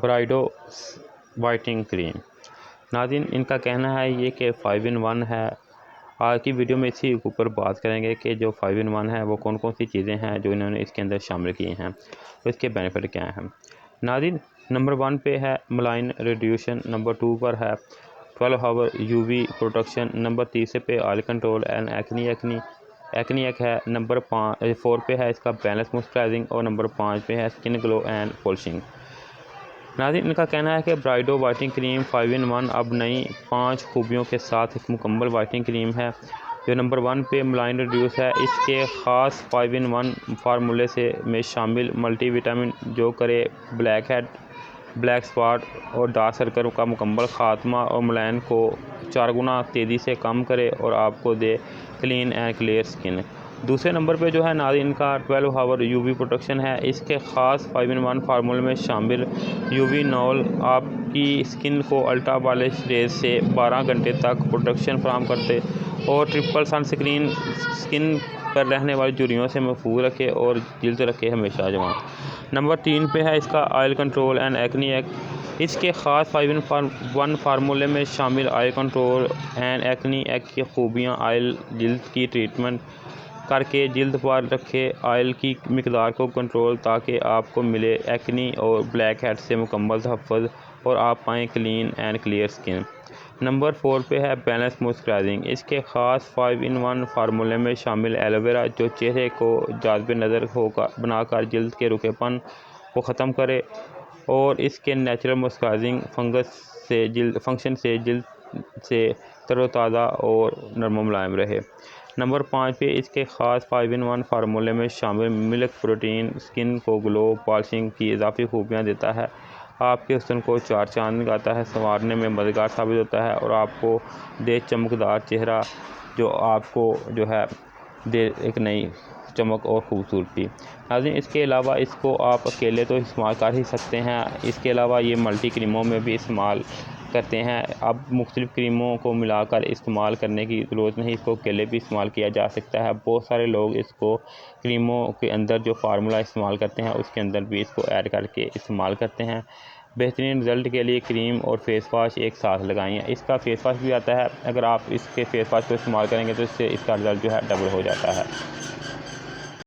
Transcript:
ब्राइडो whitening cream. नाज़रीन, इनका कहना है ये कि 5 in 1 है। आज की वीडियो में इसी के ऊपर बात करेंगे कि जो 5 in 1 है वो कौन कौन सी चीज़ें हैं जो इन्होंने इसके अंदर शामिल की हैं, तो इसके बेनिफिट क्या हैं। नाज़रीन, नंबर 1 पे है मलाइन रिड्यूशन, नंबर 2 पर है 12 आवर UV प्रोटेक्शन, नंबर 3 पे ऑयल कंट्रोल एंड एक्नी एक है, नंबर 4 पे है इसका बैलेंस मॉइस्चराइजिंग और नंबर 5 पे है स्किन ग्लो एंड पॉलिशिंग। नाज़रीन, इनका कहना है कि ब्राइडो वाइटनिंग क्रीम 5 in 1 अब नई 5 खूबियों के साथ एक मुकम्मल वाइटनिंग क्रीम है जो नंबर 1 पे मलाइन रिड्यूस है। इसके ख़ास 5 in 1 फार्मूले से में शामिल मल्टीविटामिन जो करे ब्लैक हेड, ब्लैक स्पॉट और डार्क सर्कल का मुकम्मल ख़ात्मा और मुलायन को 4 गुना तेज़ी से कम करे और आपको they clean and clear skin. दूसरे नंबर पे जो है नाज़रीन, इनका 12 आवर UV प्रोटेक्शन है। इसके ख़ास 5 in 1 फार्मूले में शामिल UV नॉल आपकी स्किन को अल्ट्रा वायलेट रेज से 12 घंटे तक प्रोटेक्शन फराहम करते और ट्रिपल सनस्क्रीन स्किन पर रहने वाली झुर्रियों से महफूज रखे और जल्द रखे हमेशा जवान। नंबर 3 पे है इसका ऑयल कंट्रोल एंड एक्नी एक। इसके ख़ास 5 in 1 फार्मूले में शामिल ऑयल कंट्रोल एंड एक्नी एक की खूबियाँ ऑयल जल्द की ट्रीटमेंट करके जल्द पर रखे ऑयल की मिकदार को कंट्रोल ताकि आपको मिले एक्नी और ब्लैक हेड से मुकम्मल तहफ़्फ़ुज़ और आप पाएँ clean and clear skin. Number 4 पे है बैलेंस मॉइस्चराइजिंग। इसके ख़ास 5 in 1 फार्मूले में शामिल एलोवेरा जो चेहरे को जाज़बे नज़र होकर बनाकर जल्द के रुखेपन को ख़त्म करे और इसके नेचुरल मॉइस्चराइजिंग फंक्शन से जल्द से तरोताज़ा और नरम मुलायम रहे। नंबर 5 पे इसके ख़ास 5 in 1 फार्मूले में शामिल मिल्क प्रोटीन स्किन को ग्लो पॉलिशिंग की इजाफी खूबियाँ देता है, आपके हुस्न को 4 चांद लगाता है, संवारने में मददगार साबित होता है और आपको दे चमकदार चेहरा जो आपको जो है दे एक नई चमक और ख़ूबसूरती। नाज़रीन, इसके अलावा इसको आप अकेले तो इस्तेमाल कर ही सकते हैं, इसके अलावा ये मल्टी क्रीमों में भी इस्तेमाल करते हैं। अब मुख्तलिफ़ क्रीमों को मिलाकर इस्तेमाल करने की ज़रूरत नहीं, इसको अकेले भी इस्तेमाल किया जा सकता है। बहुत सारे लोग इसको क्रीमों के अंदर जो फार्मूला इस्तेमाल करते हैं उसके अंदर भी इसको ऐड करके इस्तेमाल करते हैं। बेहतरीन रिज़ल्ट के लिए क्रीम और फेस वाश एक साथ लगाएं। इसका फेस वाश भी आता है, अगर आप इसके फेस वाश को इस्तेमाल करेंगे तो इससे इसका रिज़ल्ट जो है डबल हो जाता है।